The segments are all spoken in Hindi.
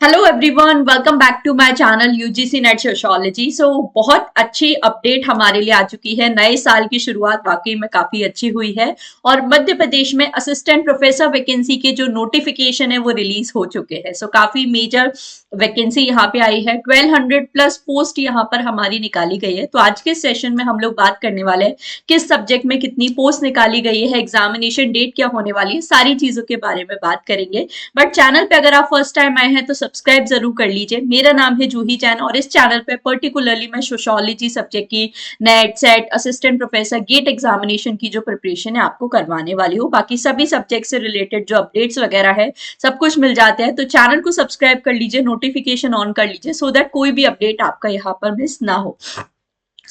Hello everyone, welcome back to my channel UGC NET sociology. बहुत अच्छी अपडेट हमारे लिए आ चुकी है। नए साल की शुरुआत वाकई में काफी अच्छी हुई है और मध्य प्रदेश में असिस्टेंट प्रोफेसर वैकेंसी के जो नोटिफिकेशन है वो रिलीज हो चुके हैं। काफी मेजर वैकेंसी यहाँ पे आई है। 1200 प्लस पोस्ट यहाँ पर हमारी निकाली गई है। तो आज के सेशन में हम लोग बात करने वाले हैं किस सब्जेक्ट में कितनी पोस्ट निकाली गई है, एग्जामिनेशन डेट क्या होने वाली है, सारी चीजों के बारे में बात करेंगे। बट चैनल पे अगर आप फर्स्ट टाइम आए हैं तो सब्सक्राइब जरूर कर लीजिए। मेरा नाम है जूही जैन और इस चैनल पे पर्टिकुलरली मैं सोशियोलॉजी सब्जेक्ट की NET SET assistant professor GATE examination की जो प्रिपरेशन है आपको करवाने वाली हूँ। बाकी सभी सब्जेक्ट से रिलेटेड जो अपडेट्स वगैरह है सब कुछ मिल जाते हैं। तो चैनल को सब्सक्राइब कर लीजिए, नोटिफिकेशन ऑन कर लीजिए सो दैट कोई भी अपडेट आपका यहाँ पर मिस ना हो।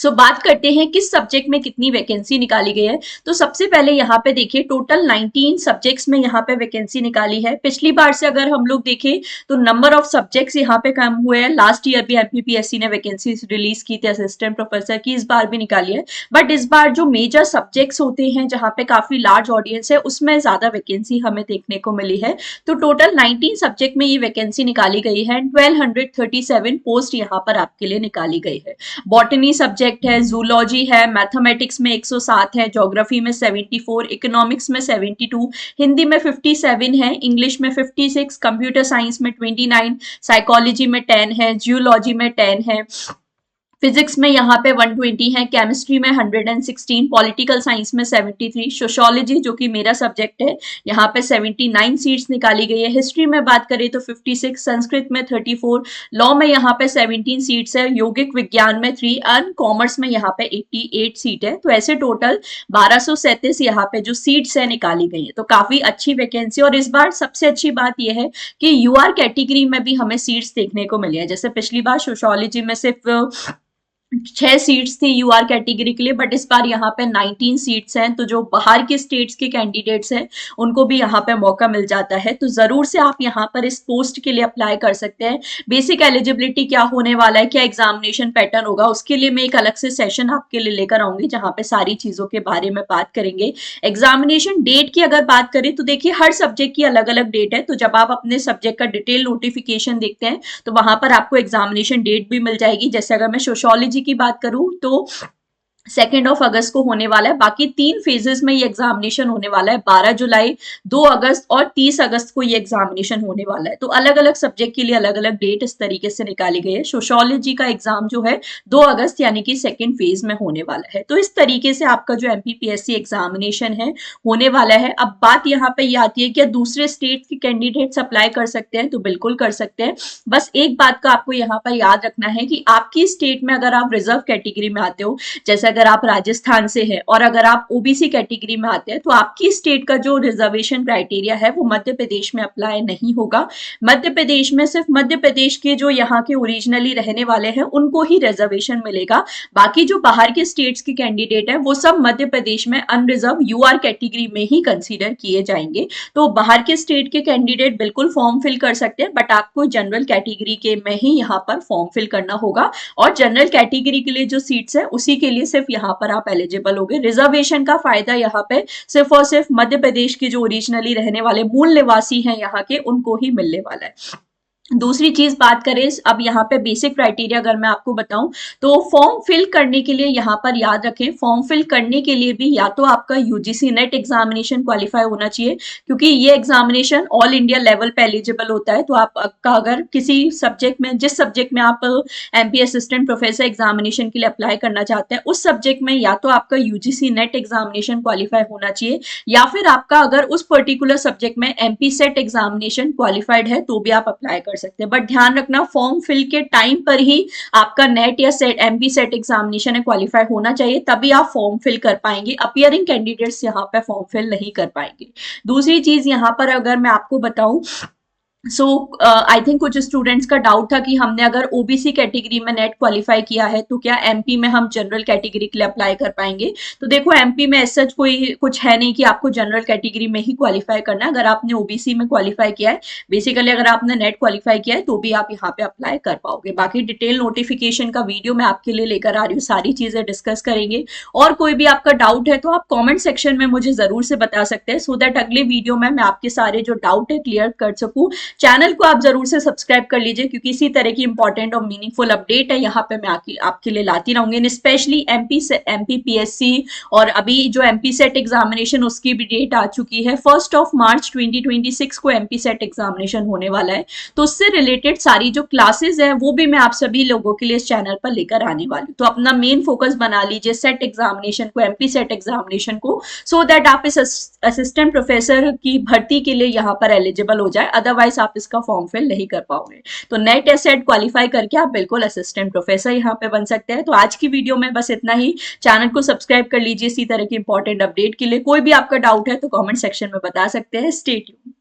बात करते हैं किस सब्जेक्ट में कितनी वैकेंसी निकाली गई है। तो सबसे पहले यहाँ पे देखिए टोटल 19 सब्जेक्ट्स में यहाँ पे वैकेंसी निकाली है। पिछली बार से अगर हम लोग देखें तो नंबर ऑफ सब्जेक्ट्स यहाँ पे कम हुए हैं। लास्ट ईयर भी एमपीपीएससी ने वैकेंसी रिलीज की थी असिस्टेंट प्रोफेसर की, इस बार भी निकाली है। बट इस बार जो मेजर सब्जेक्ट्स होते हैं जहाँ पे काफी लार्ज ऑडियंस है उसमें ज्यादा वैकेंसी हमें देखने को मिली है। तो टोटल 19 सब्जेक्ट में ये वैकेंसी निकाली गई है। 1237 पोस्ट यहाँ पर आपके लिए निकाली गई है। बॉटनी सब्जेक्ट है, जूलॉजी है, मैथमेटिक्स में 107 है, ज्योग्राफी में 74, इकोनॉमिक्स में 72, हिंदी में 57 है, इंग्लिश में 56, कंप्यूटर साइंस में 29, साइकोलॉजी में 10 है, जियोलॉजी में 10 है, फिजिक्स में यहाँ पे 120 है, केमिस्ट्री में 116, पॉलिटिकल साइंस में 73, सोशियोलॉजी जो कि मेरा सब्जेक्ट है यहाँ पे 79 सीट्स निकाली गई है। हिस्ट्री में बात करें तो 56, संस्कृत में 34, लॉ में यहाँ पे 17 सीट्स है, यौगिक विज्ञान में 3 और कॉमर्स में यहाँ पे 88 सीट है। तो ऐसे टोटल 1237 यहाँ पे जो सीट्स है निकाली गई है। तो काफी अच्छी वैकेंसी और इस बार सबसे अच्छी बात यह है कि यूआर कैटेगरी में भी हमें सीट्स देखने को मिली है। जैसे पिछली बार सोशियोलॉजी में सिर्फ 6 सीट्स थी यूआर कैटेगरी के लिए, बट इस बार यहाँ पे 19 सीट्स हैं। तो जो बाहर के स्टेट्स के कैंडिडेट्स हैं उनको भी यहाँ पे मौका मिल जाता है। तो जरूर से आप यहाँ पर इस पोस्ट के लिए अप्लाई कर सकते हैं। बेसिक एलिजिबिलिटी क्या होने वाला है, क्या एग्जामिनेशन पैटर्न होगा, उसके लिए मैं एक अलग से सेशन आपके लिए लेकर आऊंगी जहाँ पे सारी चीजों के बारे में बात करेंगे। एग्जामिनेशन डेट की अगर बात करें तो देखिए हर सब्जेक्ट की अलग अलग डेट है। तो जब आप अपने सब्जेक्ट का डिटेल नोटिफिकेशन देखते हैं तो वहां पर आपको एग्जामिनेशन डेट भी मिल जाएगी। जैसे अगर मैं सोशियोलॉजी की बात करूं तो 2 अगस्त को होने वाला है। बाकी 3 फेजेस में ये एग्जामिनेशन होने वाला है, 12 जुलाई, 2 अगस्त और 30 अगस्त को ये एग्जामिनेशन होने वाला है। तो अलग अलग सब्जेक्ट के लिए अलग अलग डेट इस तरीके से निकाली गई है। सोशियोलॉजी का एग्जाम जो है 2 अगस्त यानी कि सेकेंड फेज में होने वाला है। तो इस तरीके से आपका जो एमपीपीएससी एग्जामिनेशन है होने वाला है। अब बात यहाँ पे ये आती है कि दूसरे स्टेट के कैंडिडेट्स अप्लाई कर सकते हैं, तो बिल्कुल कर सकते हैं। बस एक बात का आपको यहाँ पर याद रखना है कि आपकी स्टेट में अगर आप रिजर्व कैटेगरी में आते हो, जैसे अगर आप राजस्थान से हैं और अगर आप ओबीसी कैटेगरी में आते हैं, तो आपकी स्टेट का जो रिजर्वेशन क्राइटेरिया है वो मध्य प्रदेश में अप्लाई नहीं होगा। मध्य प्रदेश में सिर्फ मध्य प्रदेश के जो यहाँ के ओरिजिनली रहने वाले हैं उनको ही रिजर्वेशन मिलेगा। बाकी जो बाहर के स्टेट्स के कैंडिडेट है वो सब मध्य प्रदेश में अनरिजर्व यूआर कैटेगरी में ही कंसीडर किए जाएंगे। तो बाहर के स्टेट के कैंडिडेट बिल्कुल फॉर्म फिल कर सकते हैं, बट आपको जनरल कैटेगरी के में ही यहाँ पर फॉर्म फिल करना होगा और जनरल कैटेगरी के लिए जो सीट्स है उसी के लिए सिर्फ यहाँ पर आप एलिजिबल होगे। रिजर्वेशन का फायदा यहाँ पे सिर्फ और सिर्फ मध्य प्रदेश के जो ओरिजिनली रहने वाले मूल निवासी हैं यहाँ के उनको ही मिलने वाला है। दूसरी चीज बात करें अब यहाँ पे बेसिक क्राइटेरिया अगर मैं आपको बताऊं तो फॉर्म फिल करने के लिए यहाँ पर याद रखें, फॉर्म फिल करने के लिए भी या तो आपका यूजीसी नेट एग्जामिनेशन क्वालिफाई होना चाहिए, क्योंकि ये एग्जामिनेशन ऑल इंडिया लेवल पे एलिजिबल होता है। तो आपका अगर किसी सब्जेक्ट में जिस सब्जेक्ट में आप एमपी असिस्टेंट प्रोफेसर एग्जामिनेशन के लिए अप्लाई करना चाहते हैं उस सब्जेक्ट में या तो आपका यूजीसी नेट एग्जामिनेशन क्वालिफाई होना चाहिए या फिर आपका अगर उस पर्टिकुलर सब्जेक्ट में एमपी सेट एग्जामिनेशन क्वालिफाइड है तो भी आप अप्लाई कर सकते हैं। बट ध्यान रखना फॉर्म फिल के टाइम पर ही आपका नेट या सेट एमपी सेट एग्जामिनेशन है क्वालिफाई होना चाहिए, तभी आप फॉर्म फिल कर पाएंगे। अपियरिंग कैंडिडेट्स यहाँ पे फॉर्म फिल नहीं कर पाएंगे। दूसरी चीज यहाँ पर अगर मैं आपको बताऊं आई थिंक कुछ स्टूडेंट्स का डाउट था कि हमने अगर ओबीसी कैटेगरी में नेट क्वालिफाई किया है तो क्या एमपी में हम जनरल कैटेगरी के लिए अप्लाई कर पाएंगे। तो देखो एमपी में सच कोई कुछ है नहीं कि आपको जनरल कैटेगरी में ही क्वालिफाई करना है। अगर आपने ओबीसी में क्वालिफाई किया है, बेसिकली अगर आपने नेट क्वालिफाई किया है तो भी आप यहाँ पे अप्लाई कर पाओगे। बाकी डिटेल नोटिफिकेशन का वीडियो मैं आपके लिए लेकर आ रही हूँ, सारी चीजें डिस्कस करेंगे। और कोई भी आपका डाउट है तो आप कॉमेंट सेक्शन में मुझे जरूर से बता सकते हैं सो दैट अगले वीडियो में मैं आपके सारे जो डाउट है क्लियर कर सकूँ। चैनल को आप जरूर से सब्सक्राइब कर लीजिए, क्योंकि इसी तरह की इंपॉर्टेंट और मीनिंगफुल अपडेट है यहाँ पे मैं आपके लिए लाती रहूंगी। स्पेशली एमपीपीएससी और अभी जो एमपी सेट एग्जामिनेशन उसकी भी डेट आ चुकी है, 1 मार्च 2026 को एमपी सेट एग्जामिनेशन होने वाला है। तो उससे रिलेटेड सारी जो क्लासेस है वो भी मैं आप सभी लोगों के लिए इस चैनल पर लेकर आने वाली हूँ। तो अपना मेन फोकस बना लीजिए सेट एग्जामिनेशन को, एमपी सेट एग्जामिनेशन को, सो दैट आप इस असिस्टेंट प्रोफेसर की भर्ती के लिए यहाँ पर एलिजिबल हो जाए, अदरवाइज आप इसका फॉर्म फिल नहीं कर पाओगे। तो नेट एसेट क्वालिफाई करके आप बिल्कुल असिस्टेंट प्रोफेसर यहाँ पे बन सकते हैं। तो आज की वीडियो में बस इतना ही। चैनल को सब्सक्राइब कर लीजिए इसी तरह की इंपॉर्टेंट अपडेट के लिए। कोई भी आपका डाउट है तो कमेंट सेक्शन में बता सकते हैं। Stay tuned.